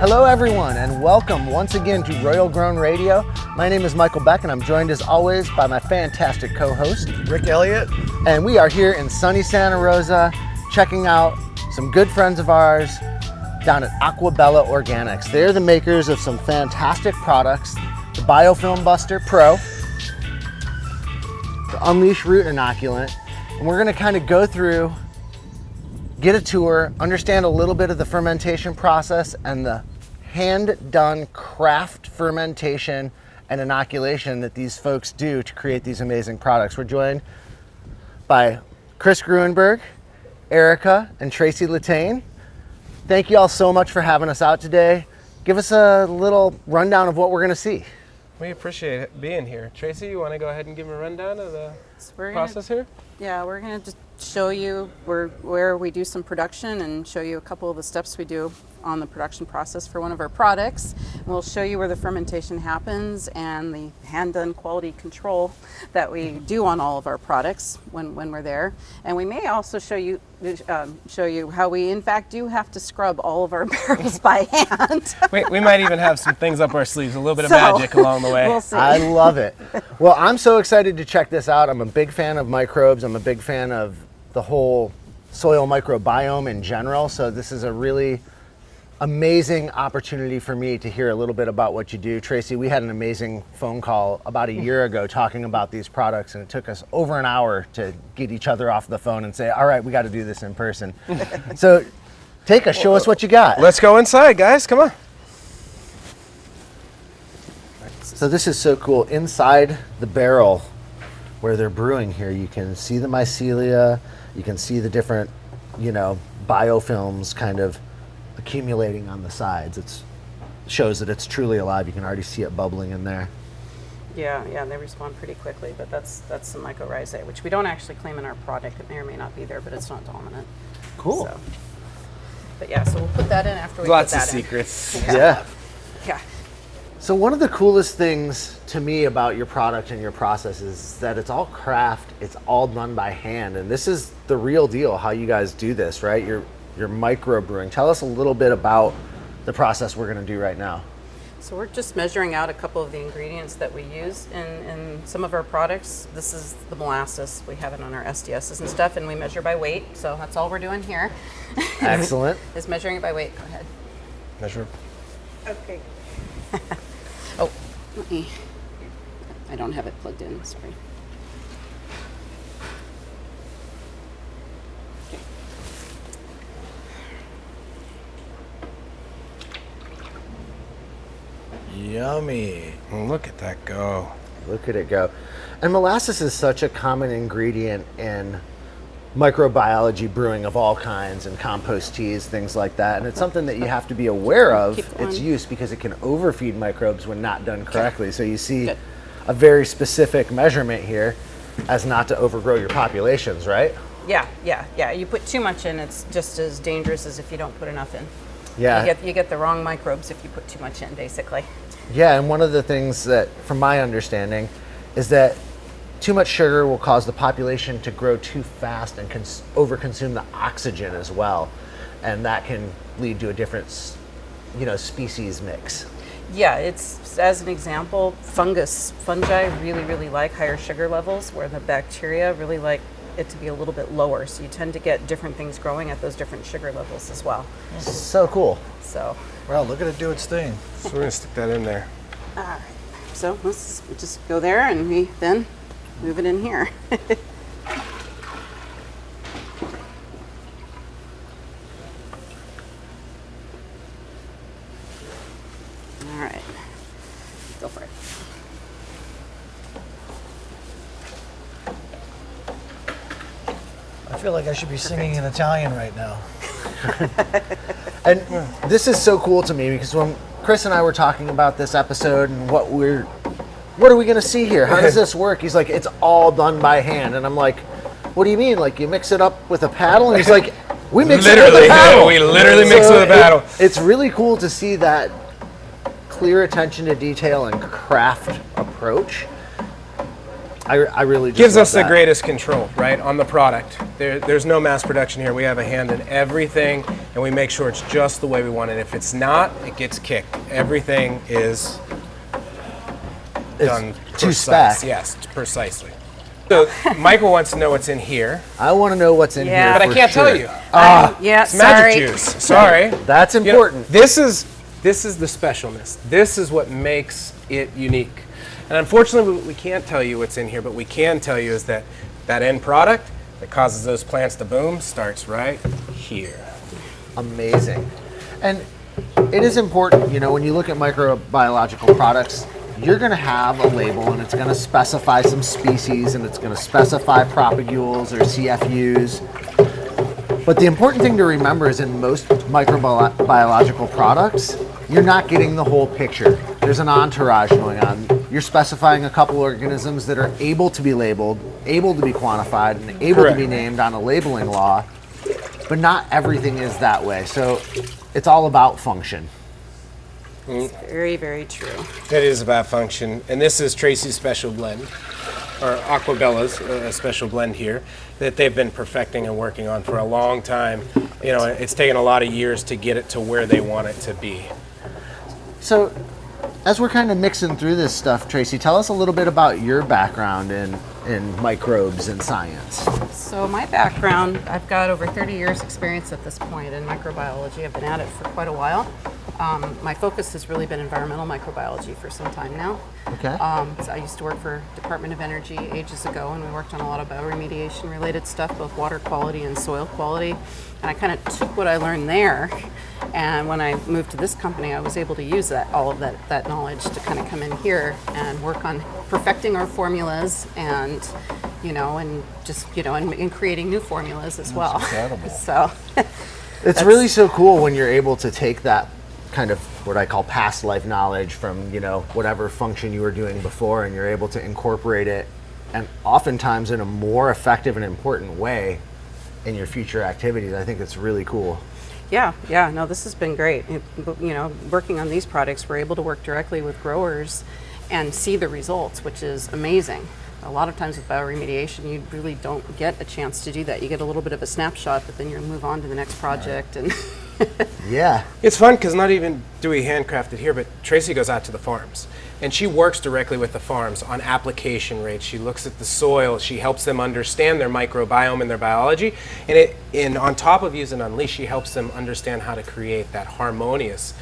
Hello everyone and welcome once again to Royal Grown Radio. My name is Michael Beck and I'm joined as always by my fantastic co-host Rick Elliott. And we are here in sunny Santa Rosa checking out some good friends of ours down at Aquabella Organics. They're the makers of some fantastic products, the Biofilm Buster Pro, the Unleash Root Inoculant, and we're gonna kind of go through, get a tour, understand a little bit of the fermentation process and the hand-done craft fermentation and inoculation that these folks do to create these amazing products. We're joined by Chris Gruenberg, Erica, and Tracy Latane. Thank you all so much for having us out today. Give us a little rundown of what we're gonna see. We appreciate being here. Tracy, you want to go ahead and give a rundown of the process here? Yeah, we're going to just show you where we do some production and show you a couple of the steps we do on the production process for one of our products. And we'll show you where the fermentation happens and the hand-done quality control that we do on all of our products when we're there. And we may also show you how we in fact do have to scrub all of our barrels by hand. We might even have some things up our sleeves, a little bit of magic along the way. We'll see. I love it. Well, I'm so excited to check this out. I'm a big fan of microbes. I'm a big fan of the whole soil microbiome in general. So this is a really amazing opportunity for me to hear a little bit about what you do. Tracy, we had an amazing phone call about a year ago talking about these products, and it took us over an hour to get each other off the phone and say, all right, we got to do this in person. So take us, show us what you got. Let's go inside, guys. Come on. So this is so cool. Inside the barrel where they're brewing here, you can see the mycelia, you can see the different, biofilms kind of accumulating on the sides. It shows that it's truly alive. You can already see it bubbling in there. Yeah, they respond pretty quickly, but that's some mycorrhizae, which we don't actually claim in our product. It may or may not be there, but it's not dominant. Cool. So, but yeah, so we'll put that in after we Lots put of that in. secrets. Yeah. Yeah. So one of the coolest things to me about your product and your process is that it's all craft, it's all done by hand, and this is the real deal, how you guys do this, right? You're microbrewing. Tell us a little bit about the process we're gonna do right now. So we're just measuring out a couple of the ingredients that we use in some of our products. This is the molasses. We have it on our SDSs and stuff, and we measure by weight. So that's all we're doing here. Excellent. Is measuring it by weight. Go ahead. Measure. Okay. I don't have it plugged in, sorry. Yummy. Look at that go. Look at it go. And molasses is such a common ingredient in microbiology brewing of all kinds and compost teas, things like that. And it's something that you have to be aware of its use because it can overfeed microbes when not done correctly. So you see a very specific measurement here as not to overgrow your populations, right? Yeah. You put too much in, it's just as dangerous as if you don't put enough in. Yeah. You get the wrong microbes if you put too much in, basically. Yeah, and one of the things that, from my understanding, is that too much sugar will cause the population to grow too fast and overconsume the oxygen as well. And that can lead to a different, species mix. Yeah, it's, as an example, fungi really like higher sugar levels, where the bacteria really like it to be a little bit lower. So you tend to get different things growing at those different sugar levels as well. So cool. So. Well, look at it do its thing. So we're gonna stick that in there. All right. So let's just go there and we then move it in here. All right. Go for it. I feel like I should be singing in Italian right now. And this is so cool to me because when Chris and I were talking about this episode and what are we gonna see here? How does this work? He's like, it's all done by hand. And I'm like, what do you mean? Like you mix it up with a paddle? And he's like, we mix it with a paddle. We literally mix it with a paddle. It's really cool to see that clear attention to detail and craft approach. I really just Gives love us the that. greatest control, right, on the product. There's no mass production here. We have a hand in everything, and we make sure it's just the way we want it. If it's not, it gets kicked. Everything is done to precise. spec. Yes, precisely. So Michael wants to know what's in here, I want to know what's in Yeah. here. but I for can't sure. tell you. Yeah, It's sorry. magic juice. Sorry. That's You know, important. this is the specialness. This is what makes it unique. And unfortunately, we can't tell you what's in here, but we can tell you is that that end product that causes those plants to boom starts right here. Amazing. And it is important, you know, when you look at microbiological products, you're going to have a label and it's going to specify some species and it's going to specify propagules or CFUs. But the important thing to remember is in most microbiological products, you're not getting the whole picture. There's an entourage going on. You're specifying a couple organisms that are able to be labeled, able to be quantified, and able to be Correct. named on a labeling law. But not everything is that way. So it's all about function. Very, very true. It is about function, and this is Tracy's special blend, or Aquabella's special blend here, that they've been perfecting and working on for a long time. You know, it's taken a lot of years to get it to where they want it to be. So, as we're kind of mixing through this stuff, Tracy, tell us a little bit about your background in microbes and science. So my background, I've got over 30 years experience at this point in microbiology. I've been at it for quite a while. My focus has really been environmental microbiology for some time now. Okay. So I used to work for Department of Energy ages ago, and we worked on a lot of bioremediation related stuff, both water quality and soil quality. And I kind of took what I learned there, and when I moved to this company, I was able to use all of that knowledge to kind of come in here and work on perfecting our formulas and, you know, and just, you know, and creating new formulas as well. incredible. So It's really so cool when you're able to take that kind of what I call past life knowledge from, you know, whatever function you were doing before, and you're able to incorporate it, and oftentimes in a more effective and important way in your future activities. I think it's really cool. Yeah, no, this has been great. You know, working on these products, we're able to work directly with growers and see the results, which is amazing. A lot of times with bioremediation, you really don't get a chance to do that. You get a little bit of a snapshot, but then you move on to the next project. And Yeah. It's fun because not even do we handcraft it here, but Tracy goes out to the farms and she works directly with the farms on application rates. She looks at the soil. She helps them understand their microbiome and their biology. And on top of using Unleash, she helps them understand how to create that harmonious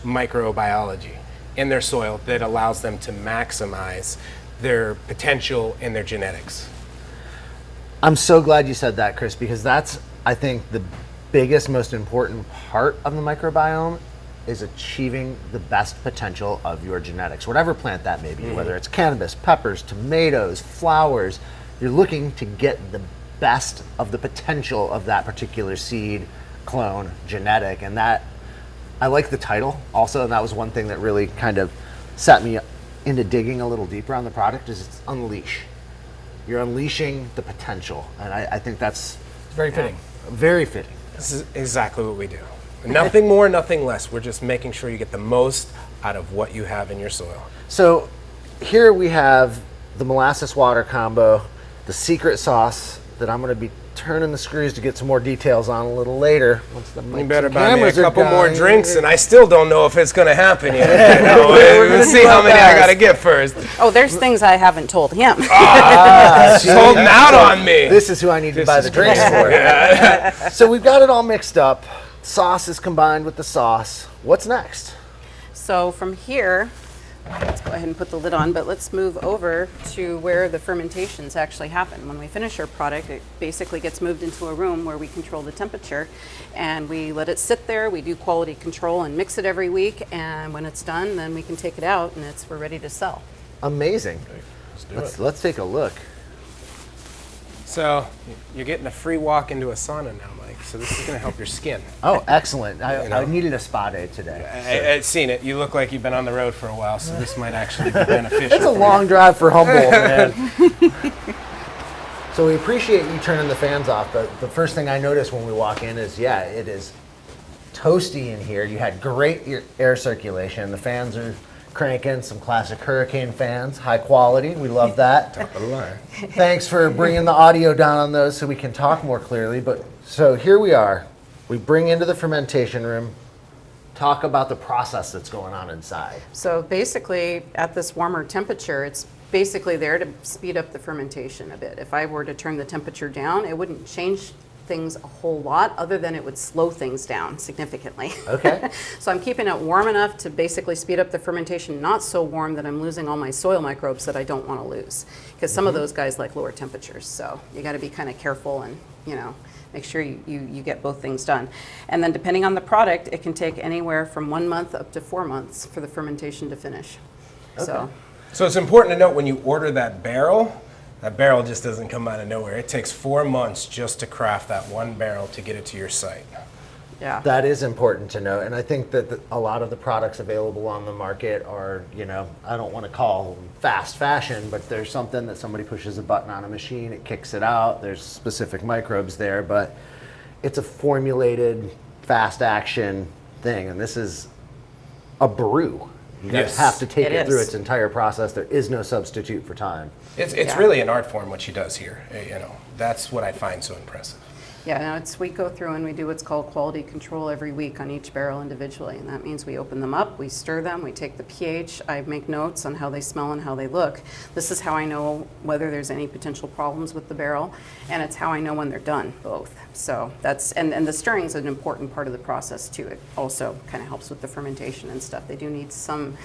microbiology in their soil that allows them to maximize their potential and their genetics. I'm so glad you said that, Chris, because that's, I think, the biggest, most important part of the microbiome is achieving the best potential of your genetics, whatever plant that may be, whether it's cannabis, peppers, tomatoes, flowers. You're looking to get the best of the potential of that particular seed, clone, genetic, and that, I like the title also, and that was one thing that really kind of set me into digging a little deeper on the product, is it's Unleash. You're unleashing the potential, and I think that's It's very fitting. very fitting. This is exactly what we do. Nothing more, nothing less. We're just making sure you get the most out of what you have in your soil. So here we have the molasses water combo, the secret sauce that I'm going to be turning the screws to get some more details on a little later. Once the You mics better and buy me a cameras are couple more going. drinks, and I still don't know if it's going to happen yet. You know, We're gonna we'll see do how our many I best. got to get first. oh, there's things I haven't told him. She's holding out on me. This is who I need to buy the drinks for. So we've got it all mixed up. Sauce is combined with the sauce. What's next? So from here, let's go ahead and put the lid on, but let's move over to where the fermentations actually happen. When we finish our product, it basically gets moved into a room where we control the temperature, and we let it sit there. We do quality control and mix it every week, and when it's done, then we can take it out and we're ready to sell. Amazing. Let's take a look. So you're getting a free walk into a sauna now, Mike. So this is going to help your skin. Oh, excellent. You I know. needed a spa day today. I've seen it. You look like you've been on the road for a while, so this might actually be beneficial. It's a long drive for Humboldt, man. So we appreciate you turning the fans off, but the first thing I noticed when we walk in is, yeah, it is toasty in here. You had great air circulation. The fans are cranking, some classic Hurricane fans, high quality. We love that. Top of the line. Thanks for bringing the audio down on those so we can talk more clearly. But so here we are. We bring into the fermentation room, talk about the process that's going on inside. So basically, at this warmer temperature, it's basically there to speed up the fermentation a bit. If I were to turn the temperature down, it wouldn't change things a whole lot, other than it would slow things down significantly. Okay. So I'm keeping it warm enough to basically speed up the fermentation, not so warm that I'm losing all my soil microbes that I don't want to lose. Because some of those guys like lower temperatures, so you got to be kind of careful and, you know, make sure you get both things done. And then depending on the product, it can take anywhere from 1 month up to 4 months for the fermentation to finish. Okay. So it's important to note when you order that barrel just doesn't come out of nowhere. It takes 4 months just to craft that one barrel to get it to your site. Yeah. That is important to know, and I think that a lot of the products available on the market are, you know, I don't want to call them fast fashion, but there's something that somebody pushes a button on a machine, it kicks it out, there's specific microbes there, but it's a formulated, fast action thing, and this is a brew. You guys Yes. have to take It it through is. its entire process. There is no substitute for time. It's Yeah. really an art form what she does here. You know, that's what I find so impressive. Yeah, no, we go through and we do what's called quality control every week on each barrel individually, and that means we open them up, we stir them, we take the pH, I make notes on how they smell and how they look. This is how I know whether there's any potential problems with the barrel, and it's how I know when they're done, both. So that's, and the stirring is an important part of the process too. It also kind of helps with the fermentation and stuff. They do need some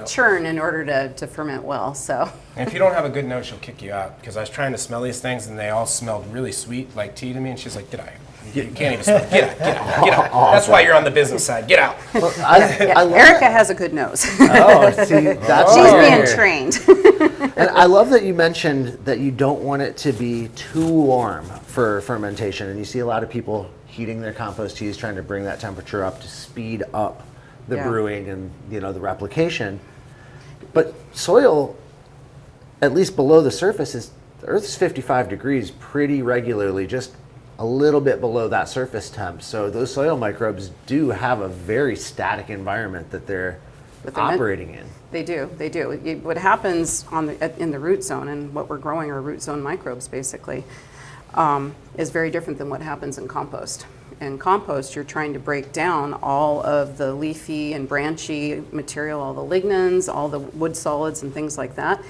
churn in order to ferment well, so. And if you don't have a good note, she'll kick you out. Because I was trying to smell these things and they all smelled really sweet, like tea to me. And she's like, get out. You can't even smell it. Get out, get out, get out. That's why you're on the business side. Get out. Well, I love Erica has a good nose. Oh, see, that's She's why you're being here. trained. And I love that you mentioned that you don't want it to be too warm for fermentation. And you see a lot of people heating their compost teas, trying to bring that temperature up to speed up the Yeah. brewing and, you know, the replication. But soil, at least below the surface, the Earth's 55 degrees pretty regularly, just a little bit below that surface temp. So those soil microbes do have a very static environment that they're But they're meant- operating in. They do. What happens in the root zone, and what we're growing are root zone microbes basically, is very different than what happens in compost. In compost, you're trying to break down all of the leafy and branchy material, all the lignins, all the wood solids and things like that.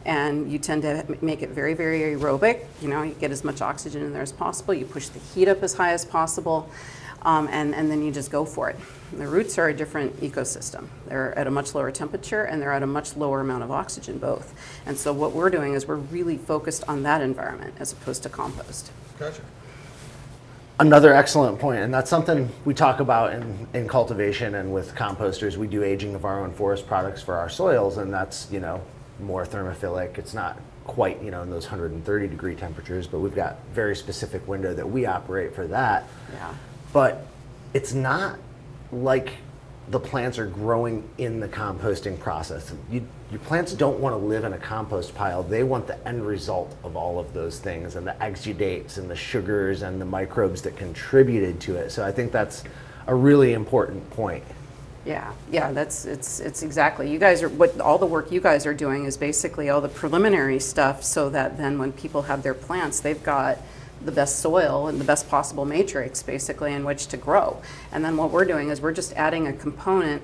And you tend to make it very, very aerobic. You know, you get as much oxygen in there as possible. You push the heat up as high as possible, and then you just go for it. The roots are a different ecosystem. They're at a much lower temperature, and they're at a much lower amount of oxygen both. And so what we're doing is we're really focused on that environment as opposed to compost. Gotcha. Another excellent point, and that's something we talk about in cultivation and with composters. We do aging of our own forest products for our soils, and that's, you know, more thermophilic. It's not quite, you know, in those 130 degree temperatures, but we've got very specific window that we operate for that. Yeah. But it's not like the plants are growing in the composting process. Your plants don't want to live in a compost pile. They want the end result of all of those things, and the exudates and the sugars and the microbes that contributed to it. So I think that's a really important point. Yeah, it's exactly. You guys are, all the work you guys are doing is basically all the preliminary stuff, so that then when people have their plants, they've got the best soil and the best possible matrix basically in which to grow. And then what we're doing is we're just adding a component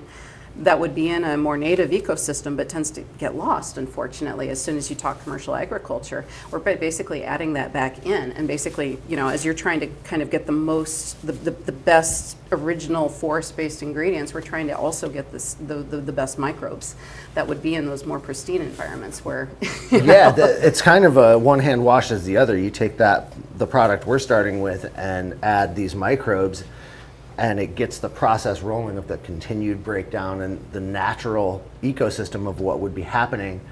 that would be in a more native ecosystem but tends to get lost, unfortunately, as soon as you talk commercial agriculture. We're basically adding that back in, and basically, you know, as you're trying to kind of get the best original forest-based ingredients, we're trying to also get the best microbes that would be in those more pristine environments where Yeah, it's kind of a one hand washes the other. You take the product we're starting with and add these microbes, and it gets the process rolling of the continued breakdown and the natural ecosystem of what would be happening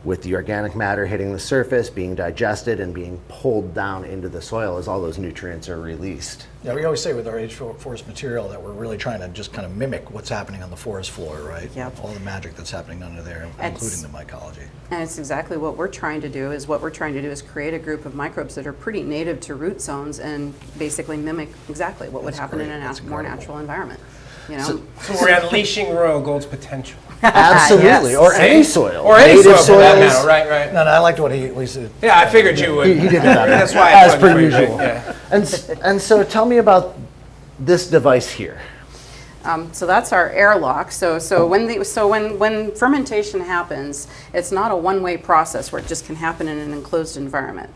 with the organic matter hitting the surface, being digested, and being pulled down into the soil as all those nutrients are released. Yeah, we always say with our aged forest material that we're really trying to just kind of mimic what's happening on the forest floor, right? Yep. All the magic that's happening under there, It's- including the mycology. And it's exactly what we're trying to do is create a group of microbes that are pretty native to root zones and basically mimic exactly what would That's happen in great. a That's more incredible. natural environment. You know, So we're unleashing Royal Gold's potential. Absolutely, Yes. or any soil, Or any native soil for that soils. matter, right. No, I liked what he said. Yeah, I figured you would. He did that. That's why I As plugged per for you, usual. Yeah. And so tell me about this device here. so that's our airlock. So when fermentation happens, it's not a one-way process where it just can happen in an enclosed environment.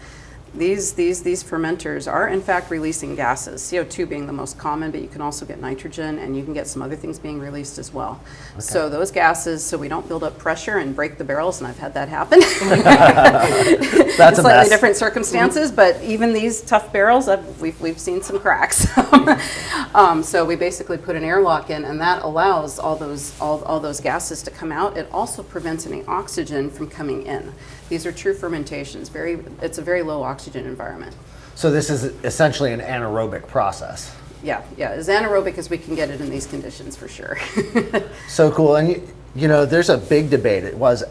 These fermenters are in fact releasing gases, CO2 being the most common, but you can also get nitrogen and you can get some other things being released as well. Okay. So those gases, so we don't build up pressure and break the barrels, and I've had that happen. That's a Slightly mess. different circumstances, but even these tough barrels, we've seen some cracks. So we basically put an airlock in, and that allows all those gases to come out. It also prevents any oxygen from coming in. These are true fermentations. It's a very low oxygen environment. So this is essentially an anaerobic process. Yeah, as anaerobic as we can get it in these conditions, for sure. So cool. And you know, there's a big debate.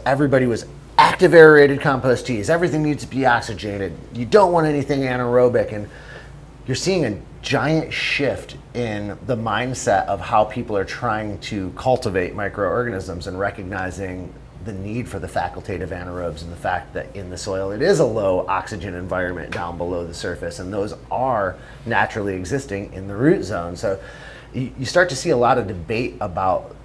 Everybody was active aerated compost teas. Everything needs to be oxygenated. You don't want anything anaerobic. And you're seeing a giant shift in the mindset of how people are trying to cultivate microorganisms and recognizing the need for the facultative anaerobes and the fact that in the soil it is a low oxygen environment down below the surface, and those are naturally existing in the root zone. So you start to see a lot of debate about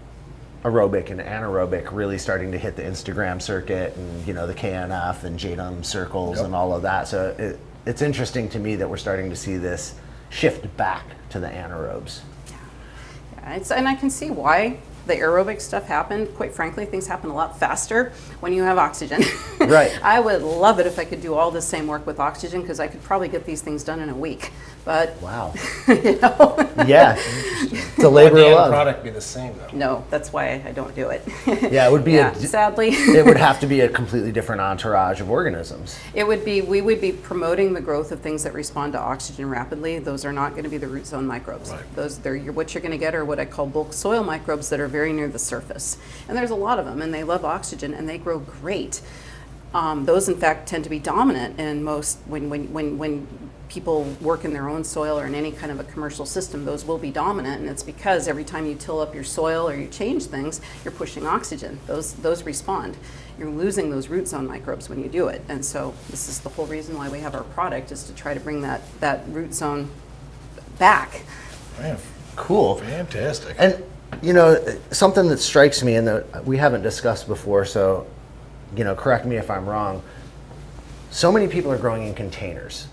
aerobic and anaerobic really starting to hit the Instagram circuit, and you know, the KNF and JDUM circles. Yep. And all of that. So it's interesting to me that we're starting to see this shift back to the anaerobes. Yeah, and I can see why the aerobic stuff happened. Quite frankly, things happen a lot faster when you have oxygen. Right. I would love it if I could do all the same work with oxygen, because I could probably get these things done in a week. But wow. You know. Yeah. It's a labor Would of the love. end product be the same though? No, that's why I don't do it. Yeah, it would be sadly. It would have to be a completely different entourage of organisms. We would be promoting the growth of things that respond to oxygen rapidly. Those are not going to be the root zone microbes. Right. What you're going to get are what I call bulk soil microbes that are very near the surface. And there's a lot of them, and they love oxygen, and they grow great. Those, in fact, tend to be dominant in most, when people work in their own soil or in any kind of a commercial system, those will be dominant, and it's because every time you till up your soil or you change things, you're pushing oxygen. Those respond. You're losing those root zone microbes when you do it, and so this is the whole reason why we have our product, is to try to bring that root zone back. Man, cool. Fantastic. And you know, something that strikes me and that we haven't discussed before, so you know, correct me if I'm wrong. So many people are growing in containers.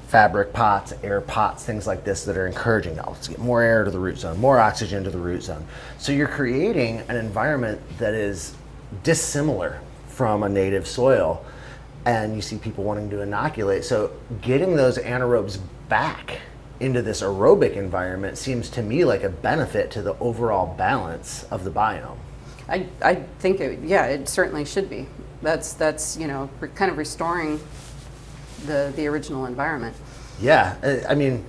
Fabric pots, air pots, things like this that are encouraging, let's get more air to the root zone, more oxygen to the root zone. So you're creating an environment that is dissimilar from a native soil, and you see people wanting to inoculate. So getting those anaerobes back into this aerobic environment seems to me like a benefit to the overall balance of the biome. I think it certainly should be. That's you know, kind of restoring the original environment. Yeah, I mean,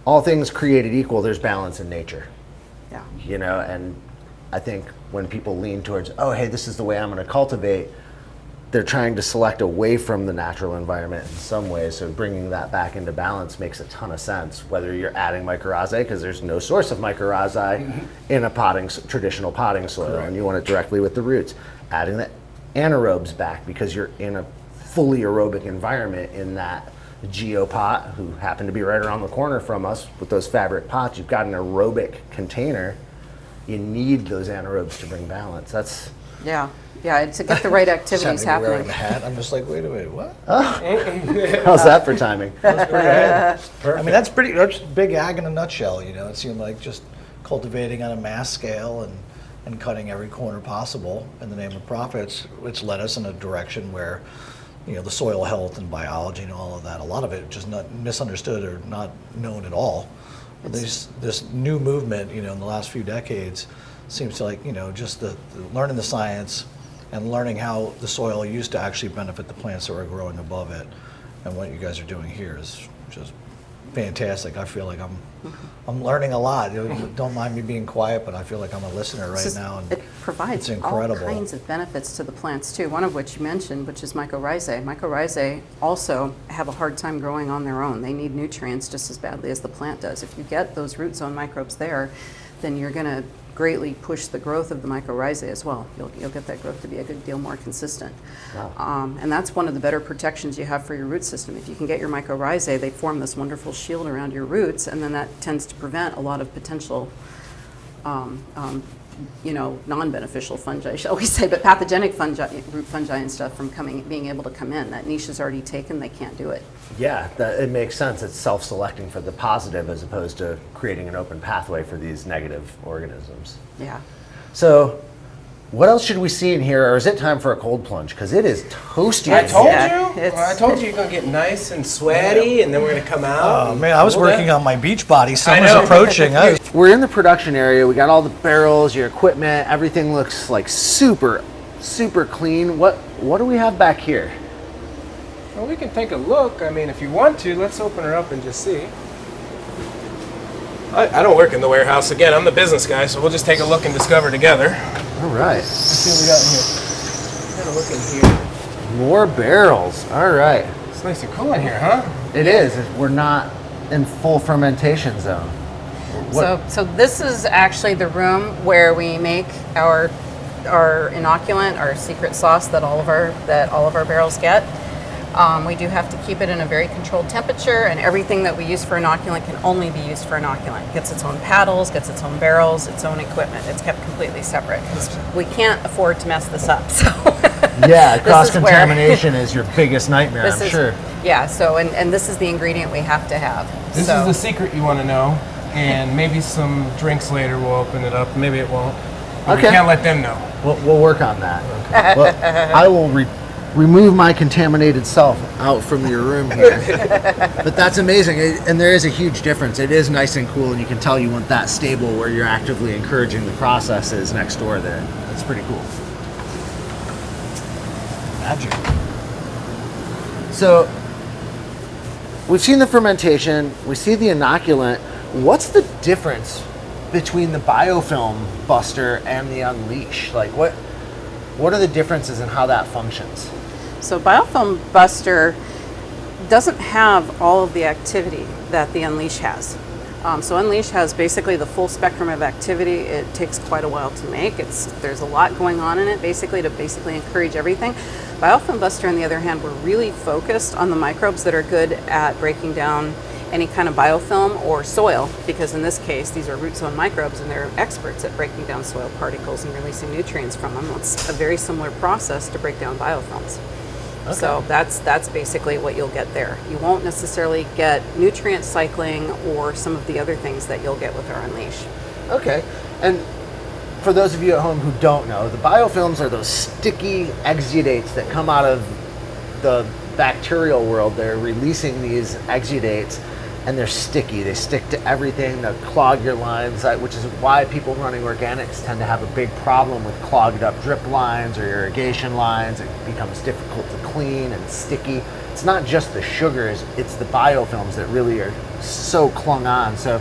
all things created equal, there's balance in nature. Yeah. You know, and I think when people lean towards, oh, hey, this is the way I'm going to cultivate, they're trying to select away from the natural environment in some ways. So bringing that back into balance makes a ton of sense. Whether you're adding mycorrhizae, because there's no source of mycorrhizae in a traditional potting soil. Correct. And you want it directly with the roots. Adding the anaerobes back because you're in a fully aerobic environment in that geopot, who happen to be right around the corner from us with those fabric pots. You've got an aerobic container. You need those anaerobes to bring balance. That's to get the right activities happening. Wearing a hat, I'm just like, wait a minute, what? How's that for timing? That's I mean, that's big ag in a nutshell. You know, it seemed like just cultivating on a mass scale and cutting every corner possible in the name of profits, which led us in a direction where, you know, the soil health and biology and all of that, a lot of it just not misunderstood or not known at all. But this new movement, you know, in the last few decades seems to, like, you know, just the learning the science and learning how the soil used to actually benefit the plants that were growing above it. And what you guys are doing here is just fantastic. I feel like I'm learning a lot. Don't mind me being quiet, but I feel like I'm a listener right now. And it provides it's incredible. all kinds of benefits to the plants too. One of which you mentioned, which is mycorrhizae. Mycorrhizae also have a hard time growing on their own. They need nutrients just as badly as the plant does. If you get those root zone microbes there, then you're going to greatly push the growth of the mycorrhizae as well. You'll get that growth to be a good deal more consistent. Wow. And that's one of the better protections you have for your root system. If you can get your mycorrhizae, they form this wonderful shield around your roots, and then that tends to prevent a lot of potential non-beneficial fungi, shall we say, but pathogenic fungi, root fungi and stuff from being able to come in. That niche is already taken, they can't do it. Yeah, it makes sense. It's self-selecting for the positive as opposed to creating an open pathway for these negative organisms. Yeah. So, what else should we see in here, or is it time for a cold plunge? Because it is toasty. I told Yeah, you. it's- I told you you're gonna get nice and sweaty, and then we're gonna come out. Oh man, I was working on my beach body. Summer's know. approaching. We're in the production area. We got all the barrels, your equipment. Everything looks like super, super clean. What do we have back here? Well, we can take a look. I mean, if you want to, let's open her up and just see. I don't work in the warehouse. Again, I'm the business guy, so we'll just take a look and discover together. All right. Let's see what we got in here. Got a look in here. More barrels. All right. It's nice and cool in here, huh? It is. We're not in full fermentation zone. So this is actually the room where we make our inoculant, our secret sauce that all of our barrels get. We do have to keep it in a very controlled temperature, and everything that we use for inoculant can only be used for inoculant. It gets its own paddles, gets its own barrels, its own equipment. It's kept completely separate because we can't afford to mess this up. So Yeah, this cross-contamination is your biggest nightmare, I'm sure. Yeah, so and this is the ingredient we have to have. This So- is the secret you want to know, and maybe some drinks later we'll open it up. Maybe it won't. But Okay. We can't let them know. We'll work on that. Well, I will remove my contaminated self out from your room here. But that's amazing, and there is a huge difference. It is nice and cool, and you can tell you want that stable where you're actively encouraging the processes next door there. That's pretty cool. Magic. So we've seen the fermentation, we see the inoculant. What's the difference between the biofilm buster and the unleash? Like what are the differences in how that functions? So biofilm buster doesn't have all of the activity that the unleash has. So unleash has basically the full spectrum of activity. It takes quite a while to make. There's a lot going on in it to encourage everything. Biofilm buster, on the other hand, we're really focused on the microbes that are good at breaking down any kind of biofilm or soil, because in this case these are root zone microbes and they're experts at breaking down soil particles and releasing nutrients from them. It's a very similar process to break down biofilms. Okay. So that's basically what you'll get there. You won't necessarily get nutrient cycling or some of the other things that you'll get with our unleash. Okay. And for those of you at home who don't know, the biofilms are those sticky exudates that come out of the bacterial world. They're releasing these exudates and they're sticky. They stick to everything. They'll clog your lines, which is why people running organics tend to have a big problem with clogged up drip lines or irrigation lines. It becomes difficult to clean and sticky. It's not just the sugars, it's the biofilms that really are so clung on. So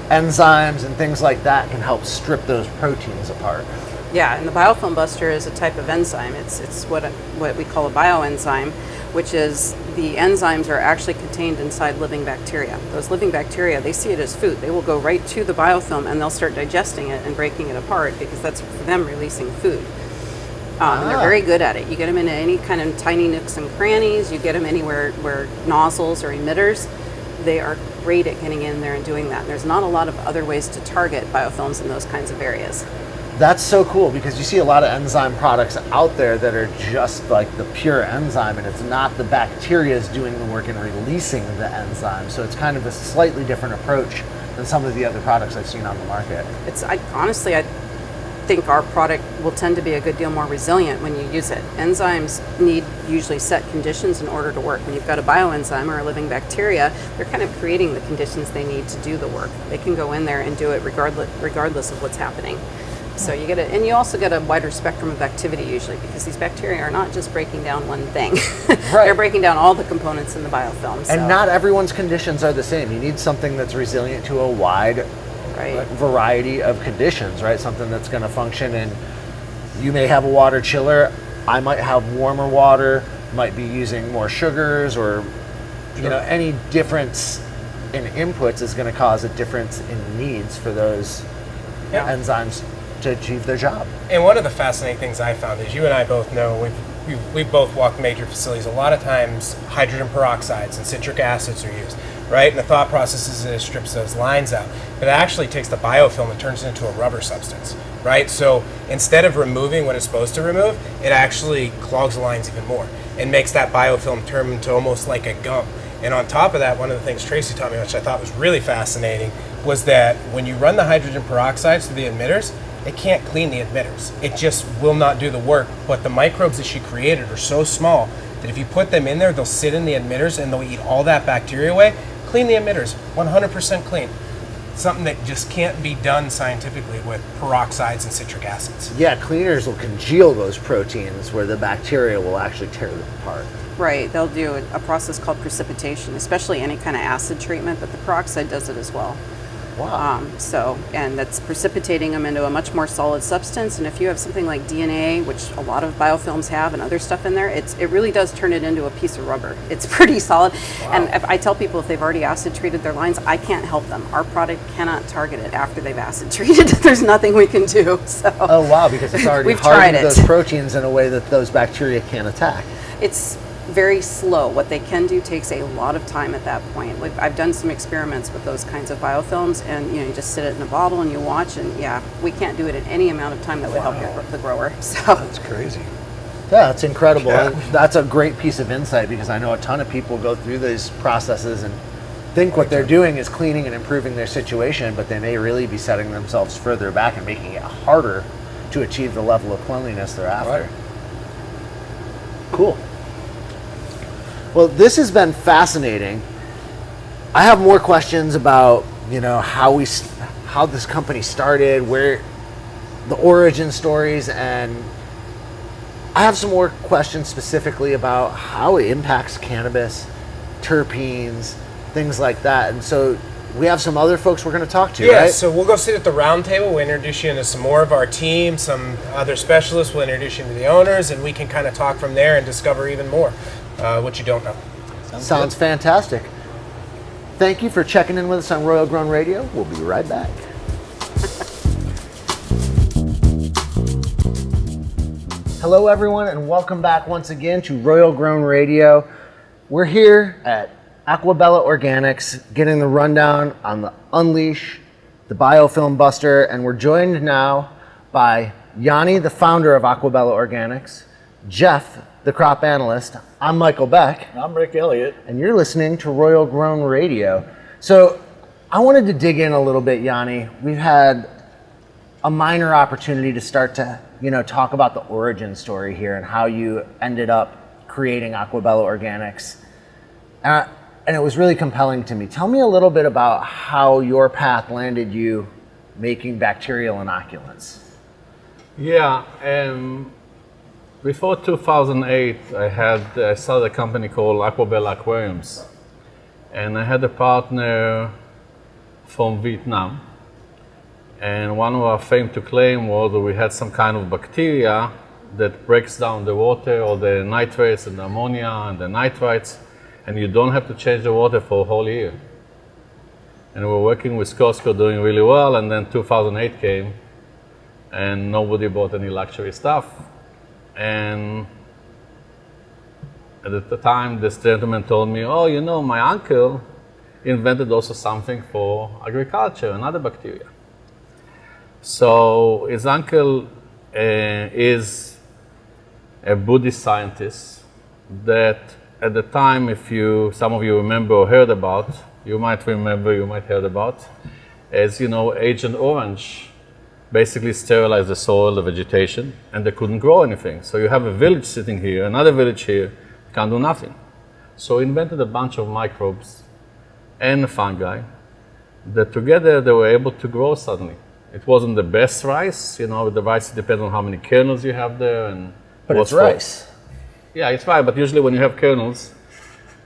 enzymes and things like that can help strip those proteins apart. Yeah, and the biofilm buster is a type of enzyme. It's what we call a bioenzyme, which is the enzymes are actually contained inside living bacteria. Those living bacteria, they see it as food. They will go right to the biofilm and they'll start digesting it and breaking it apart because that's for them releasing food. And they're very good at it. You get them into any kind of tiny nooks and crannies. You get them anywhere where nozzles or emitters. They are great at getting in there and doing that. And there's not a lot of other ways to target biofilms in those kinds of areas. That's so cool because you see a lot of enzyme products out there that are just like the pure enzyme, and it's not the bacteria's doing the work in releasing the enzyme. So it's kind of a slightly different approach than some of the other products I've seen on the market. Honestly, I think our product will tend to be a good deal more resilient when you use it. Enzymes need usually set conditions in order to work. When you've got a bioenzyme or a living bacteria, they're kind of creating the conditions they need to do the work. They can go in there and do it regardless of what's happening. So you get it, and you also get a wider spectrum of activity usually because these bacteria are not just breaking down one thing. Right. They're breaking down all the components in the biofilm. So. And not everyone's conditions are the same. You need something that's resilient to a wide variety of conditions, right? Something that's going to function in, you may have a water chiller, I might have warmer water, might be using more sugars, or you know, any difference in inputs is going to cause a difference in needs for those enzymes to achieve their job. And one of the fascinating things I found is you and I both know we've both walked major facilities. A lot of times hydrogen peroxides and citric acids are used, right? And the thought process is that it strips those lines out. But it actually takes the biofilm and turns it into a rubber substance, right? So instead of removing what it's supposed to remove, it actually clogs the lines even more and makes that biofilm turn into almost like a gum. And on top of that, one of the things Tracy taught me, which I thought was really fascinating, was that when you run the hydrogen peroxides through the emitters, it can't clean the emitters. It just will not do the work. But the microbes that she created are so small that if you put them in there, they'll sit in the emitters and they'll eat all that bacteria away. Clean the emitters, 100% clean. Something that just can't be done scientifically with peroxides and citric acids. Yeah, cleaners will congeal those proteins where the bacteria will actually tear them apart. Right, they'll do a process called precipitation, especially any kind of acid treatment, but the peroxide does it as well. Wow. And that's precipitating them into a much more solid substance. And if you have something like DNA, which a lot of biofilms have, and other stuff in there, it really does turn it into a piece of rubber. It's pretty solid. Wow. And if I tell people if they've already acid treated their lines, I can't help them. Our product cannot target it after they've acid treated. There's nothing we can do. So. Oh wow, because it's already We've hardened tried it. those proteins in a way that those bacteria can't attack. It's very slow. What they can do takes a lot of time at that point. I've done some experiments with those kinds of biofilms, and you just sit it in a bottle and you watch, and yeah, we can't do it in any amount of time that would help the grower. So That's crazy. Yeah, it's incredible. Yeah. And that's a great piece of insight because I know a ton of people go through these processes and think what they're doing is cleaning and improving their situation, but they may really be setting themselves further back and making it harder to achieve the level of cleanliness they're after. Right. Cool. Well, this has been fascinating. I have more questions about, how this company started, where the origin stories, and I have some more questions specifically about how it impacts cannabis, terpenes, things like that. And so we have some other folks we're going to talk to, yeah, right? so we'll go sit at the round table. We'll introduce you into some more of our team, some other specialists. We'll introduce you to the owners, and we can kind of talk from there and discover even more what you don't know. Sounds fantastic. Thank you for checking in with us on Royal Grown Radio. We'll be right back. Hello, everyone, and welcome back once again to Royal Grown Radio. We're here at Aquabella Organics getting the rundown on the Unleash, the Biofilm Buster, and we're joined now by Yanni, the founder of Aquabella Organics, Jeff, the crop analyst. I'm Michael Beck. I'm Rick Elliott. And you're listening to Royal Grown Radio. So I wanted to dig in a little bit, Yanni. We've had a minor opportunity to start to, talk about the origin story here and how you ended up creating Aquabella Organics. And it was really compelling to me. Tell me a little bit about how your path landed you making bacterial inoculants. Yeah, before 2008, I started a company called Aquabella Aquariums, and I had a partner from Vietnam. And one of our claim to claim was that we had some kind of bacteria that breaks down the water, or the nitrates and the ammonia and the nitrites, and you don't have to change the water for a whole year. And we were working with Costco, doing really well, and then 2008 came, and nobody bought any luxury stuff. And at the time, this gentleman told me, my uncle invented also something for agriculture, another bacteria. So his uncle is a Buddhist scientist that at the time, some of you remember or heard about, you might heard about, as Agent Orange basically sterilized the soil, the vegetation, and they couldn't grow anything. So you have a village sitting here, another village here, can't do nothing. So he invented a bunch of microbes and fungi that together they were able to grow suddenly. It wasn't the best rice, the rice depends on how many kernels you have there and But it's rice. Yeah, it's rice, but usually when you have kernels,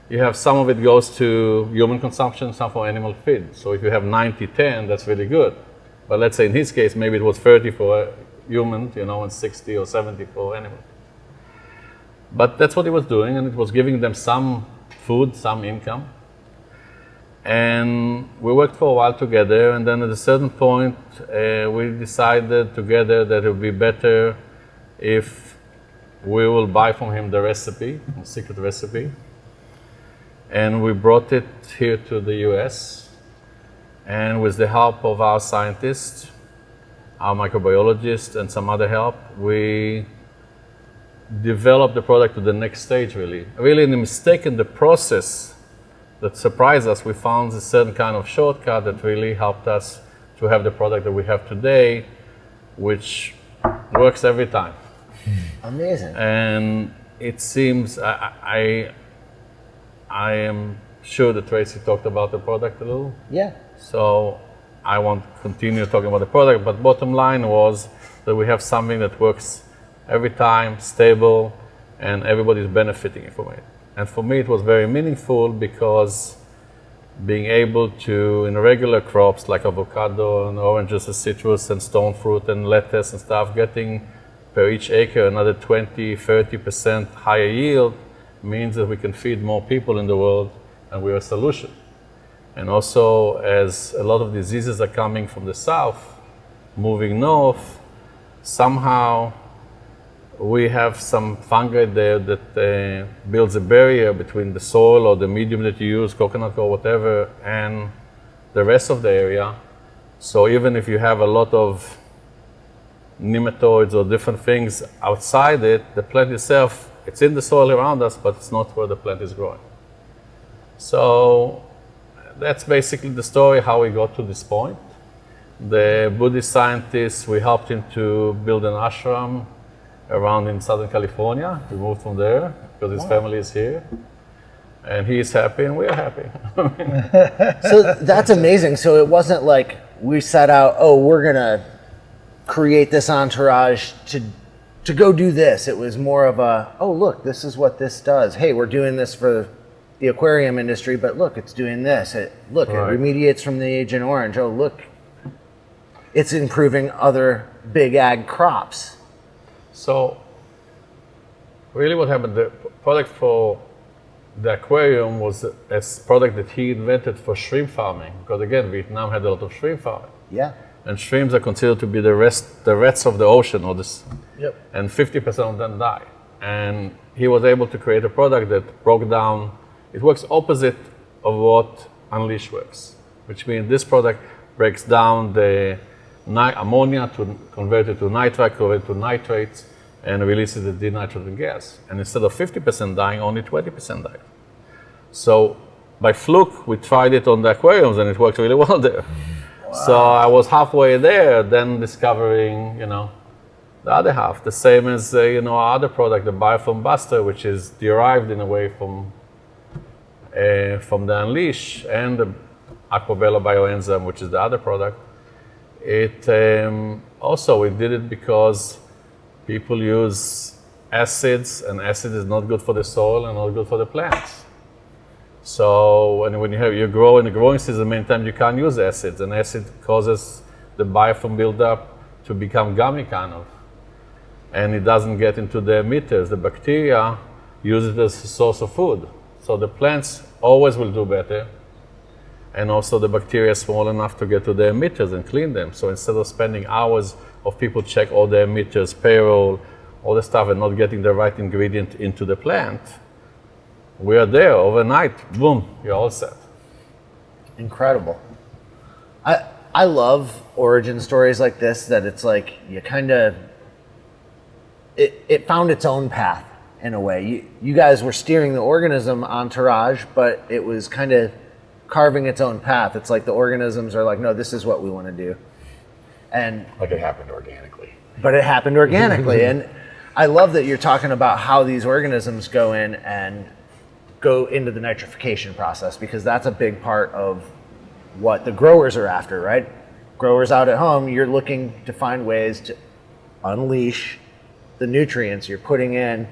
you have some of it goes to human consumption, some for animal feed. So if you have 90-10, that's really good. But let's say in his case, maybe it was 30 for humans, and 60 or 70 for animals. But that's what he was doing, and it was giving them some food, some income. And we worked for a while together, and then at a certain point, we decided together that it would be better if we will buy from him the recipe, the secret recipe. And we brought it here to the US. And with the help of our scientists, our microbiologists, and some other help, we developed the product to the next stage, really. Really, the mistake in the process that surprised us, we found a certain kind of shortcut that really helped us to have the product that we have today, which works every time. Amazing. And it seems, I am sure that Tracy talked about the product a little. Yeah. So I won't continue talking about the product, but bottom line was that we have something that works every time, stable, and everybody's benefiting from it. And for me, it was very meaningful because being able to, in regular crops like avocado and oranges and citrus and stone fruit and lettuce and stuff, getting per each acre another 20-30% higher yield means that we can feed more people in the world, and we're a solution. And also, as a lot of diseases are coming from the south, moving north, somehow we have some fungi there that builds a barrier between the soil or the medium that you use, coconut or whatever, and the rest of the area. So even if you have a lot of nematodes or different things outside it, the plant itself, it's in the soil around us, but it's not where the plant is growing. So that's basically the story, how we got to this point. The Buddhist scientists, we helped him to build an ashram around in Southern California. We moved from there because his family is here. And he is happy and we're happy. So that's amazing. So it wasn't like we set out, oh, we're going to create this entourage to go do this. It was more of a, oh, look, this is what this does. Hey, we're doing this for the aquarium industry, but look, it's doing this. Look, it remediates from the Agent Orange. Oh, look, it's improving other big ag crops. So really what happened, the product for the aquarium was a product that he invented for shrimp farming, because again, Vietnam had a lot of shrimp farming. Yeah. And shrimps are considered to be the rats of the ocean, or this, Yep. and 50% of them die. And he was able to create a product that broke down, it works opposite of what Unleash works, which means this product breaks down the ammonia to convert it to nitrite, convert it to nitrates, and releases the denitrogen gas. And instead of 50% dying, only 20% died. So by fluke, we tried it on the aquariums and it worked really well there. Wow. So I was halfway there, then discovering, the other half. The same as, our other product, the Biofilm Buster, which is derived in a way from the Unleash, and the Aquabella bioenzyme, which is the other product. It also, we did it because people use acids, and acid is not good for the soil and not good for the plants. So when you grow in the growing season, many times you can't use acids, and acid causes the biofilm buildup to become gummy kind of, and it doesn't get into the emitters. The bacteria use it as a source of food. So the plants always will do better. And also the bacteria is small enough to get to the emitters and clean them. So instead of spending hours of people check all the emitters, payroll, all the stuff, and not getting the right ingredient into the plant, we are there overnight, boom, you're all set. Incredible. I love origin stories like this, that it's like you kind of, it found its own path in a way. You guys were steering the organism entourage, but it was kind of carving its own path. It's like the organisms are like, no, this is what we want to do. And like it happened organically. But it happened organically. And I love that you're talking about how these organisms go in and go into the nitrification process, because that's a big part of what the growers are after, right? Growers out at home, you're looking to find ways to unleash the nutrients you're putting in,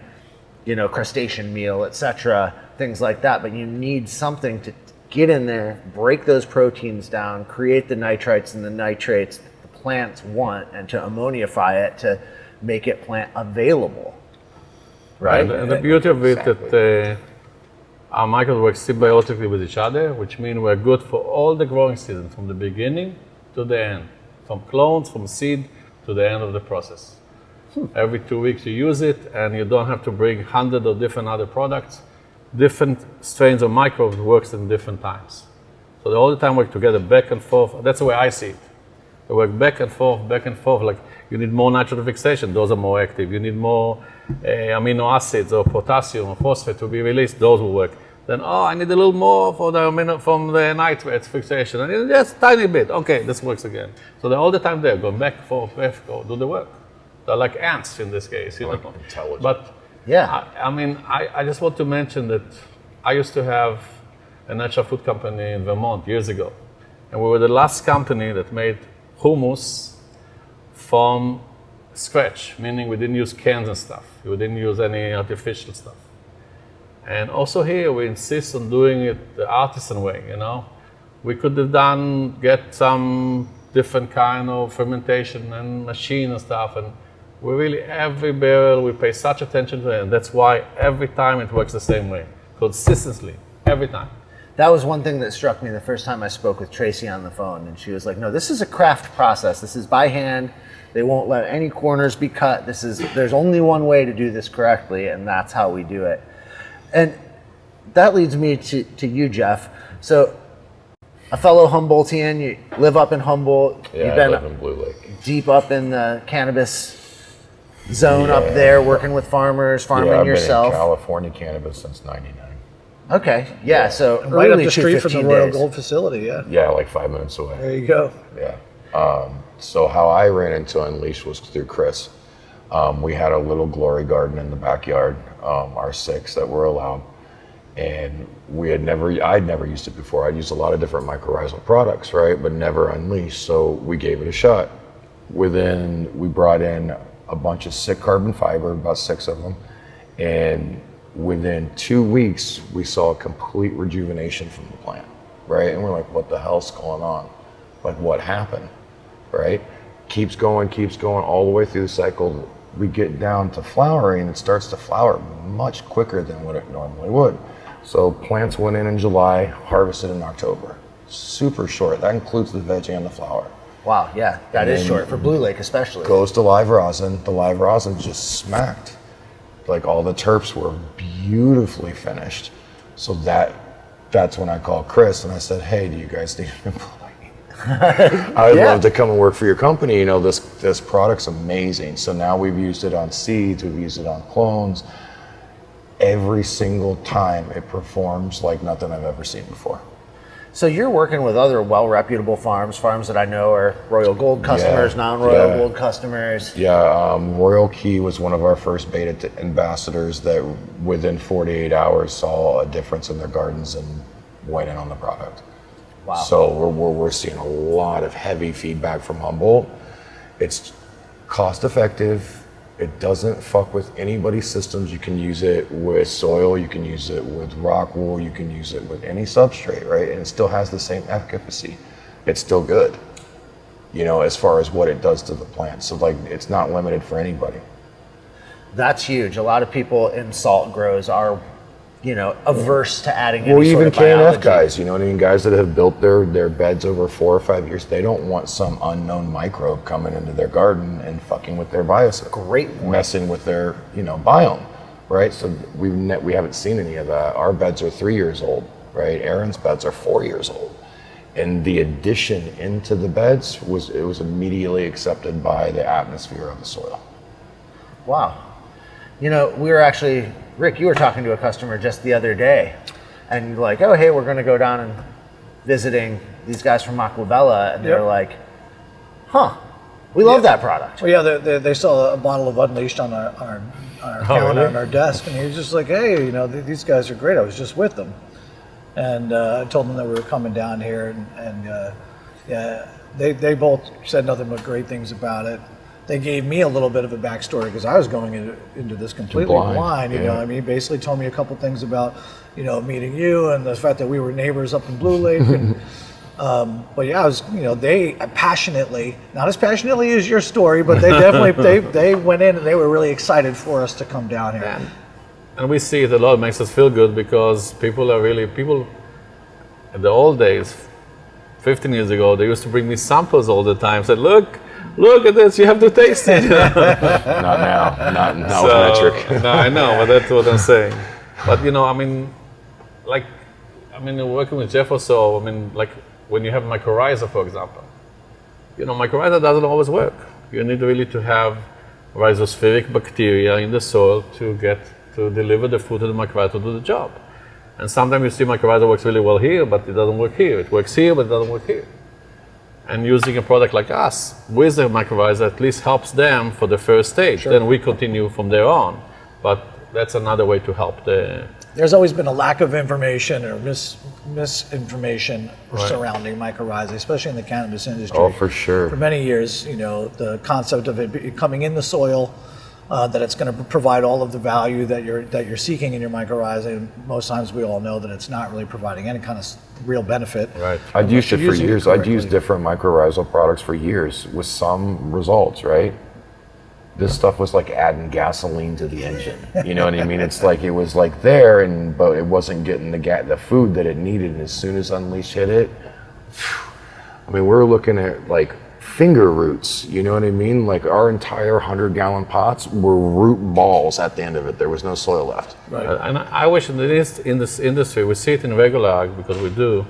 crustacean meal, etc., things like that. But you need something to get in there, break those proteins down, create the nitrites and the nitrates that the plants want, and to ammoniify it to make it plant available, right? And the beauty of it that Our microbes work symbiotically with each other, which means we're good for all the growing seasons, from the beginning to the end, from clones, from seed to the end of the process. Every 2 weeks you use it, and you don't have to bring hundreds of different other products. Different strains of microbes works in different times. So they all the time work together, back and forth. That's the way I see it. They work back and forth. Like you need more nitrogen fixation, those are more active. You need more amino acids or potassium or phosphate to be released, those will work. Then, I need a little more for from the nitrates fixation. And just tiny bit. Okay, this works again. So they're all the time there, going back and forth, do the work. They're like ants in this case, you know. Intelligent. But Yeah. I just want to mention that I used to have a natural food company in Vermont years ago. And we were the last company that made hummus from scratch, meaning we didn't use cans and stuff. We didn't use any artificial stuff. And also here, we insist on doing it the artisan way, you know. We could have get some different kind of fermentation and machine and stuff. And we really, every barrel, we pay such attention to it. And that's why every time it works the same way, consistently, every time. That was one thing that struck me the first time I spoke with Tracy on the phone, and she was like, no, this is a craft process. This is by hand. They won't let any corners be cut. There's only one way to do this correctly, and that's how we do it. And that leads me to you, Jeff. So a fellow Humboldtian, you live up in Humboldt. Yeah, You've I been live in Blue Lake. deep up in the cannabis zone up there, working with farmers, farming I've yourself. been in California cannabis since '99. Okay, yeah, so And right up early the street from the 215 Royal days. Gold facility, yeah. Yeah, like 5 minutes away. There you go. Yeah. So how I ran into Unleashed was through Chris. We had a little glory garden in the backyard, our 6 that were allowed. And I'd never used it before. I'd used a lot of different mycorrhizal products, right? But never Unleashed. So we gave it a shot. We brought in a bunch of sick carbon fiber, about 6 of them. And within 2 weeks, we saw a complete rejuvenation from the plant, right? And we're like, what the hell's going on? Like, what happened, right? Keeps going all the way through the cycle. We get down to flowering, it starts to flower much quicker than what it normally would. So plants went in July, harvested in October. Super short, that includes the veg and the flower. Wow, yeah, that And is then short for Blue Lake especially. Goes to live rosin, the live rosin just smacked. Like all the terps were beautifully finished. So that's when I called Chris and I said, hey, do you guys need an employee? I'd love to come and work for your company. You know, this product's amazing. So now we've used it on seeds, we've used it on clones. Every single time it performs like nothing I've ever seen before. So you're working with other well-reputable farms that I know are Royal Gold customers, non-Royal Gold customers. Yeah, Royal Key was one of our first beta ambassadors that within 48 hours saw a difference in their gardens and went in on the product. Wow. So we're seeing a lot of heavy feedback from Humboldt. It's cost effective. It doesn't fuck with anybody's systems. You can use it with soil, you can use it with rock wool, you can use it with any substrate, right? And it still has the same efficacy. It's still good, you know, as far as what it does to the plant. So like, it's not limited for anybody. That's huge. A lot of people in salt grows are, you know, averse to adding any Well, sort even of K&F biology. guys, you know what I mean? Guys that have built their beds over 4 or 5 years, they don't want some unknown microbe coming into their garden and fucking with their biosphere. Great point. Messing with their, you know, biome, right? So we haven't seen any of that. Our beds are 3 years old, right? Aaron's beds are 4 years old. And the addition into the beds was immediately accepted by the atmosphere of the soil. Wow. You know, we were actually, Rick, you were talking to a customer just the other day, and you're like, oh, hey, we're going to go down and visiting these guys from Aquabella, and they're like, huh, we love that product. Well, yeah, they saw a bottle of Unleashed on our counter on our desk, and he was just like, hey, you know, these guys are great. I was just with them. And I told them that we were coming down here, and yeah, they both said nothing but great things about it. They gave me a little bit of a backstory because I was going into this completely blind. You know, I mean, he basically told me a couple things about, you know, meeting you and the fact that we were neighbors up in Blue Lake. And, but yeah, I was, you know, they passionately, not as passionately as your story, but they definitely they went in and they were really excited for us to come down here. and we see it a lot. It makes us feel good because people in the old days, 15 years ago, they used to bring me samples all the time. Said, look at this, you have to taste it. Not now, not with metric. No, I know, but that's what I'm saying. But working with Jeff or so, like when you have mycorrhiza, for example, mycorrhiza doesn't always work. You need really to have rhizospheric bacteria in the soil to deliver the food to the mycorrhiza to do the job. And sometimes you see mycorrhiza works really well here, but it doesn't work here. It works here, but it doesn't work here. And using a product like us with the mycorrhiza at least helps them for the first stage. Sure. Then we continue from there on. But that's another way to help the... There's always been a lack of information or misinformation Right. surrounding mycorrhizae, especially in the cannabis industry. Oh, for sure. For many years, the concept of it coming in the soil, that it's going to provide all of the value that you're seeking in your mycorrhizae. And most times we all know that it's not really providing any kind of real benefit. Right. I'd used it for using it years. I'd correctly. used different mycorrhizal products for years with some results, right? This stuff was like adding gasoline to the engine. You know what I mean? It's like it was like there, but it wasn't getting the food that it needed. And as soon as Unleash hit it, we're looking at like finger roots. You know what I mean? Like our entire 100-gallon pots were root balls at the end of it. There was no soil left. Right. And I wish in this industry, we see it in regular ag because we do,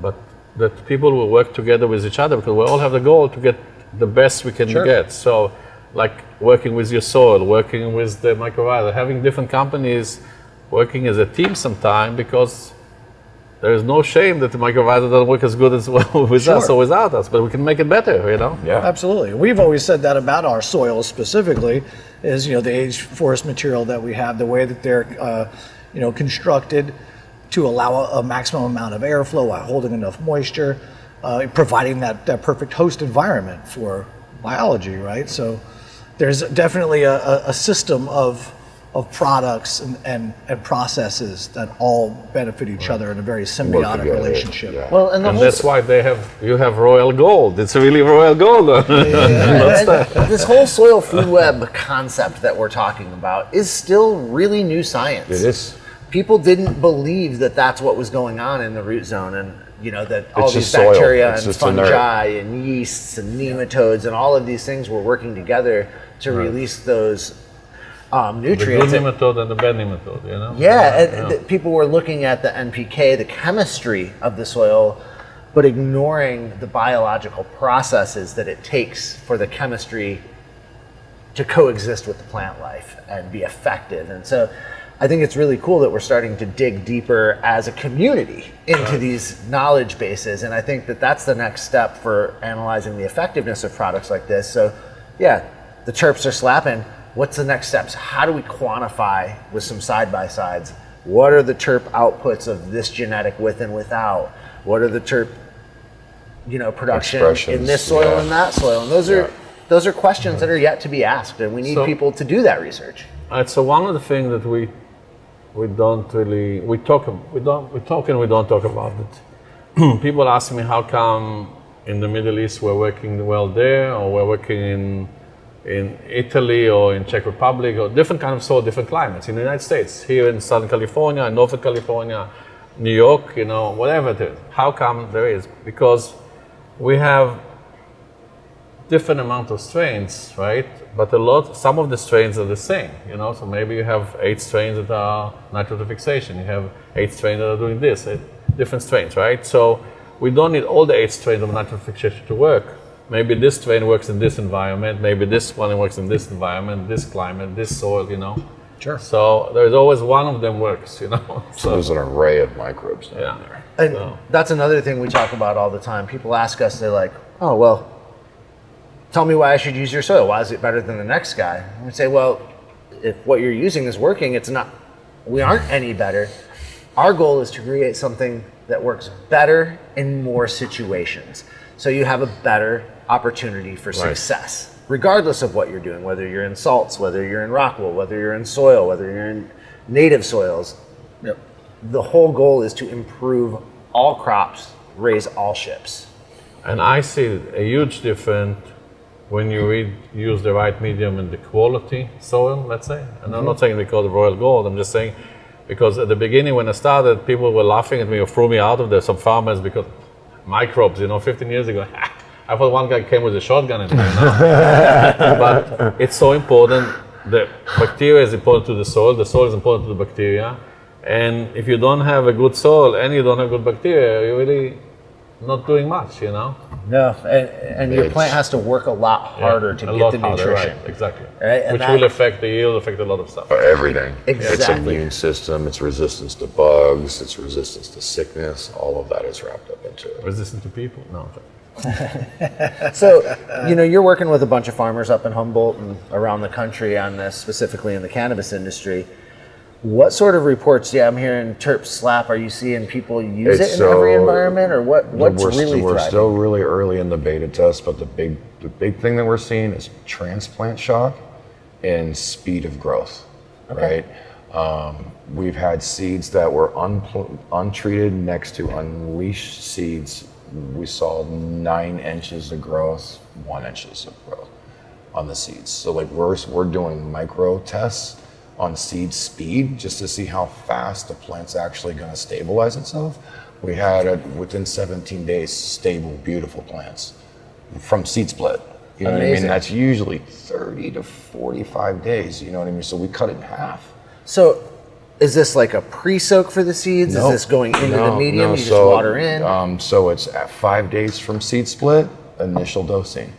but that people will work together with each other because we all have the goal to get the best we can get. So, like working with your soil, working with the mycorrhiza, having different companies working as a team sometime because there is no shame that the mycorrhiza doesn't work as good as well with us or without us, but we can make it better, Yeah. Absolutely. We've always said that about our soils specifically, is the aged forest material that we have, the way that they're constructed to allow a maximum amount of airflow while holding enough moisture, providing that perfect host environment for biology, right? So there's definitely a system of products and processes that all benefit each other in a very symbiotic together, relationship. yeah. Well, and that's why you have royal gold. It's really royal gold. this whole soil food web concept that we're talking about is still really new science. It is. People didn't believe that that's what was going on in the root zone, and that all It's these just soil. bacteria It's and just inert. fungi and yeasts and nematodes and all of these things were working together to release those The nutrients. good nematode and the bad nematode, People were looking at the NPK, the chemistry of the soil, but ignoring the biological processes that it takes for the chemistry to coexist with the plant life and be effective. And so I think it's really cool that we're starting to dig deeper as a community into these knowledge bases. And I think that that's the next step for analyzing the effectiveness of products like this. So yeah, the terps are slapping. What's the next steps? How do we quantify with some side-by-sides? What are the terp outputs of this genetic with and without? What are the terp, production in this soil and that soil? And those are questions that are yet to be asked, and we need people to do that research. So one of the things that we don't really we talk and we don't talk about it. People ask me how come in the Middle East we're working well there, or we're working in Italy or in Czech Republic, or different kind of soil, different climates. In the United States, here in Southern California, Northern California, New York, whatever it is. How come there is? Because we have different amount of strains, right? But some of the strains are the same, So maybe you have 8 strains that are nitrogen fixation. You have 8 strains that are doing this, different strains, right? So we don't need all the 8 strains of nitrogen fixation to work. Maybe this strain works in this environment. Maybe this one works in this environment, this climate, this soil, Sure. So there's always one of them works, So there's an array of microbes in Yeah. there. And that's another thing we talk about all the time. People ask us, they're like, oh, well, tell me why I should use your soil. Why is it better than the next guy? And we say, well, if what you're using is working, we aren't any better. Our goal is to create something that works better in more situations. So you have a better opportunity for success, regardless of what you're doing, whether you're in salts, whether you're in rock wool, whether you're in soil, whether you're in native soils. Yep. The whole goal is to improve all crops, raise all ships. And I see a huge difference when you use the right medium and the quality soil, let's say. And I'm not saying because of Royal Gold, I'm just saying because at the beginning when I started, people were laughing at me or threw me out of there, some farmers, because microbes, 15 years ago. I thought one guy came with a shotgun at me, But it's so important. The bacteria is important to the soil is important to the bacteria. And if you don't have a good soil and you don't have good bacteria, you're really not doing much, No, and your plant has to work a lot harder to get the nutrition. Right, exactly. Right? Which will affect the yield, affect a lot of stuff. Everything. Exactly. Its immune system, its resistance to bugs, its resistance to sickness, all of that is wrapped up into it. Resistant to people? No. So, you're working with a bunch of farmers up in Humboldt and around the country on this, specifically in the cannabis industry. What sort of reports? I'm hearing terp slap. Are you seeing people use it in every environment, or what's really We're thriving? still really early in the beta test, but the big thing that we're seeing is transplant shock and speed of growth, right? We've had seeds that were untreated next to unleashed seeds. We saw 9 inches of growth, 1 inch of growth on the seeds. So we're doing micro tests on seed speed just to see how fast the plant's actually going to stabilize itself. We had within 17 days stable, beautiful plants from seed split. You know what I mean? That's usually 30 to 45 days. You know what I mean? So we cut it in half. So, is this like a pre-soak for the seeds? Is this going into the medium? You just water in? So it's at 5 days from seed split, initial dosing,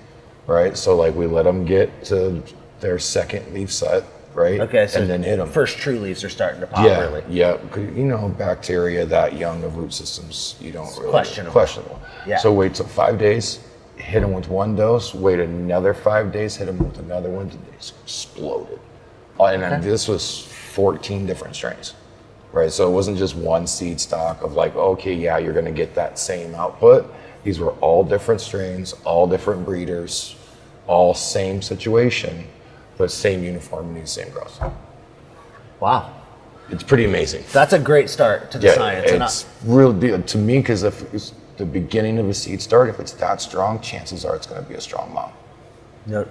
right? So we let them get to their second leaf set, right? Okay, so and then hit them. First true leaves are starting to pop early. Yeah, bacteria that young of root systems, you don't really questionable. Yeah. So wait till 5 days, hit them with one dose, wait another 5 days, hit them with another one, they exploded. And then this was 14 different strains, right? So it wasn't just one seed stock of you're gonna get that same output. These were all different strains, all different breeders, all same situation, but same uniformity, same growth. Wow. It's pretty amazing. That's a great start to the science. It's real to me, because if it's the beginning of a seed start, if it's that strong, chances are it's going to be a strong mom.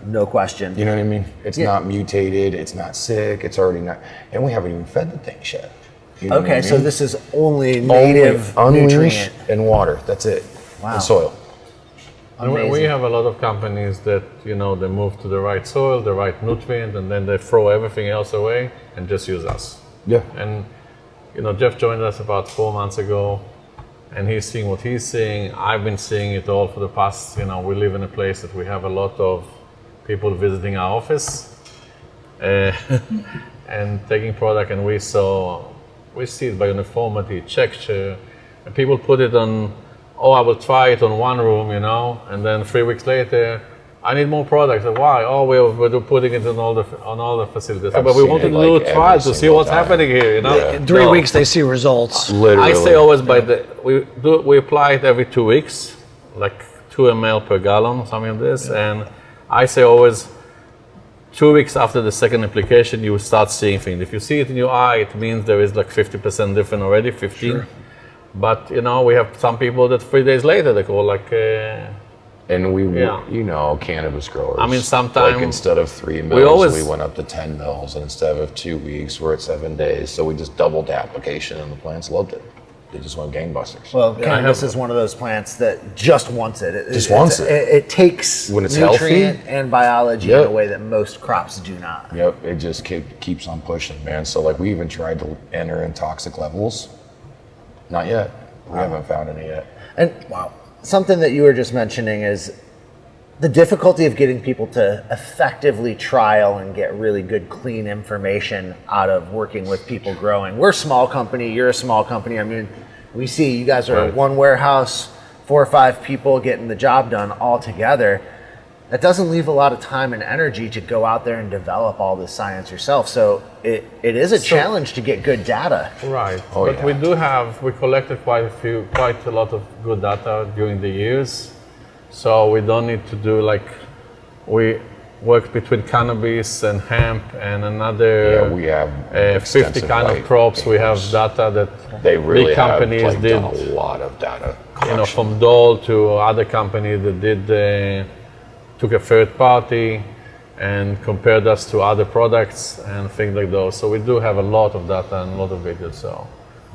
No question. You know what I mean? It's not mutated, it's not sick, it's already not, and we haven't even fed the thing yet. You know what I mean? So this is only native unleash nutrient and water. That's it. Wow. And soil. And we have a lot of companies that, they move to the right soil, the right nutrient, and then they throw everything else away and just use us. Yeah. And, Jeff joined us about 4 months ago, and he's seeing what he's seeing. I've been seeing it all for the past, we live in a place that we have a lot of people visiting our office and taking product, and we see it by uniformity, texture, and people put it on, I will try it on one room, and then 3 weeks later, I need more products. Why? We're putting it on all the facilities. But we wanted to do a trial to see what's happening here. In 3 weeks, they see results. Literally. I say always we apply it every 2 weeks, 2 ml per gallon, something like this, and I say always 2 weeks after the second application, you will start seeing things. If you see it in your eye, it means there is 50% different already, 15. Sure. But we have some people that 3 days later they go and cannabis growers. I mean, sometimes instead of 3 mils, we went up to 10 mils, and instead of 2 weeks, we're at 7 days. So we just doubled the application, and the plants loved it. They just went gangbusters. Well, cannabis is one of those plants that just wants it. It takes when it's nutrient healthy and biology in a way that most crops do not. Yep, it just keeps on pushing, man. So we even tried to enter in toxic levels. Not yet. We haven't found any yet. And something that you were just mentioning is the difficulty of getting people to effectively trial and get really good, clean information out of working with people growing. We're a small company. You're a small company. I mean, we see you guys are one warehouse, 4 or 5 people getting the job done all together. That doesn't leave a lot of time and energy to go out there and develop all this science yourself. So it is a challenge to get good data. Right. We collected quite a lot of good data during the years. So we don't need to do we work between cannabis and hemp and another we have 50 kind of crops. We have data that they really big companies have did done a lot of data collection. From Dole to other companies that did took a third party and compared us to other products and things like those. So we do have a lot of data and a lot of videos. So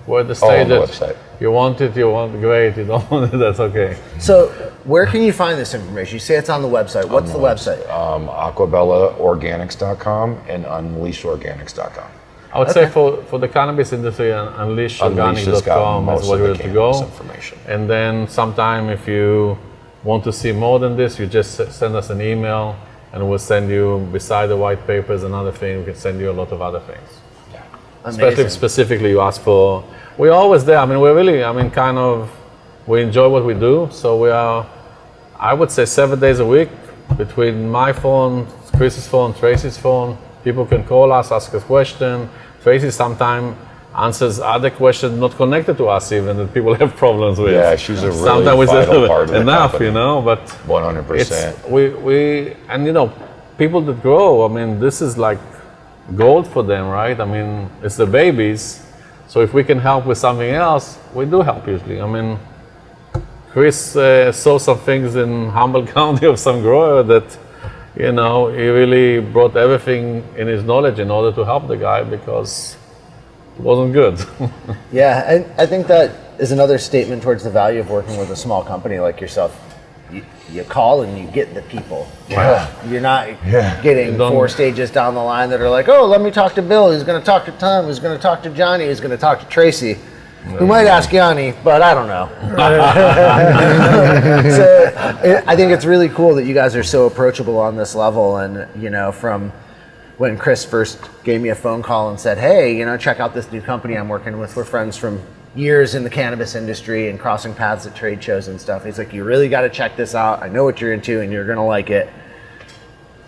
we're at the stage on the that website. you want it, great. You don't want it, that's okay. So where can you find this information? You say it's on the website. What's the website? AquabellaOrganics.com and UnleashOrganics.com. I would say for the cannabis industry, UnleashOrganics.com is where to go. Information. And then sometime if you want to see more than this, you just send us an email and we'll send you, beside the white papers and other things, we can send you a lot of other things. Especially if specifically you ask for, we're always there. I mean, we're really, we enjoy what we do. So we are, I would say 7 days a week between my phone, Chris's phone, Tracy's phone. People can call us, ask a question. Tracy sometimes answers other questions not connected to us even, that people have problems with. Yeah, she's a really sometimes vital part of the enough, company. but 100%. People that grow, this is like gold for them, right? It's the babies. So if we can help with something else, we do help usually. Chris saw some things in Humboldt County of some grower that, he really brought everything in his knowledge in order to help the guy because it wasn't good. Yeah, and I think that is another statement towards the value of working with a small company like yourself. You call and you get the people. Yeah. You're not getting 4 stages down the line that are like, oh, let me talk to Bill, who's going to talk to Tom, who's going to talk to Johnny, who's going to talk to Tracy, who might ask Yanni, but I don't know. So I think it's really cool that you guys are so approachable on this level. And, from when Chris first gave me a phone call and said, hey, check out this new company I'm working with. We're friends from years in the cannabis industry and crossing paths at trade shows and stuff. He's like, you really got to check this out. I know what you're into and you're going to like it.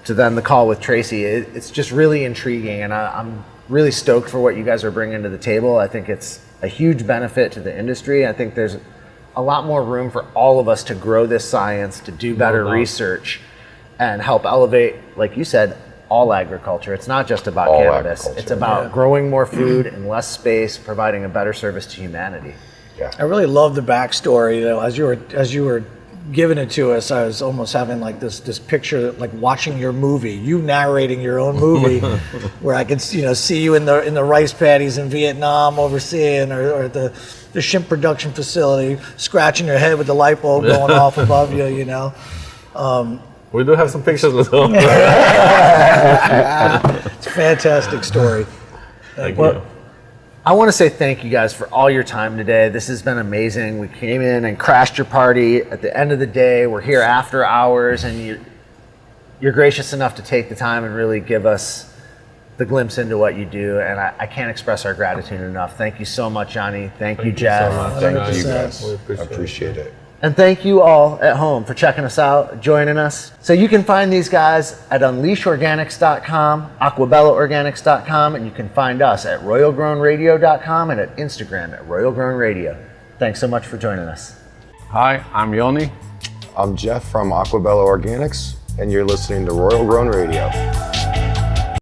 To then the call with Tracy, it's just really intriguing. And I'm really stoked for what you guys are bringing to the table. I think it's a huge benefit to the industry. I think there's a lot more room for all of us to grow this science, to do better research, and help elevate, like you said, all agriculture. It's not just about cannabis. It's about growing more food in less space, providing a better service to humanity. Yeah. I really love the backstory. As you were giving it to us, I was almost having like this picture, like watching your movie, you narrating your own movie, where I could see you in the rice paddies in Vietnam overseeing, or the shrimp production facility, scratching your head with the light bulb going off above you. We do have some pictures as well. It's a fantastic story. Thank you. I want to say thank you guys for all your time today. This has been amazing. We came in and crashed your party. At the end of the day, we're here after hours, and you're gracious enough to take the time and really give us the glimpse into what you do. And I can't express our gratitude enough. Thank you so much, Johnny. Thank you, Jeff. Thank you guys. We I appreciate it. And thank you all at home for checking us out, joining us. So you can find these guys at UnleashOrganics.com, AquabellaOrganics.com, and you can find us at RoyalGrownRadio.com and at Instagram at RoyalGrownRadio. Thanks so much for joining us. Hi, I'm Yoni. I'm Jeff from Aquabella Organics, and you're listening to Royal Grown Radio.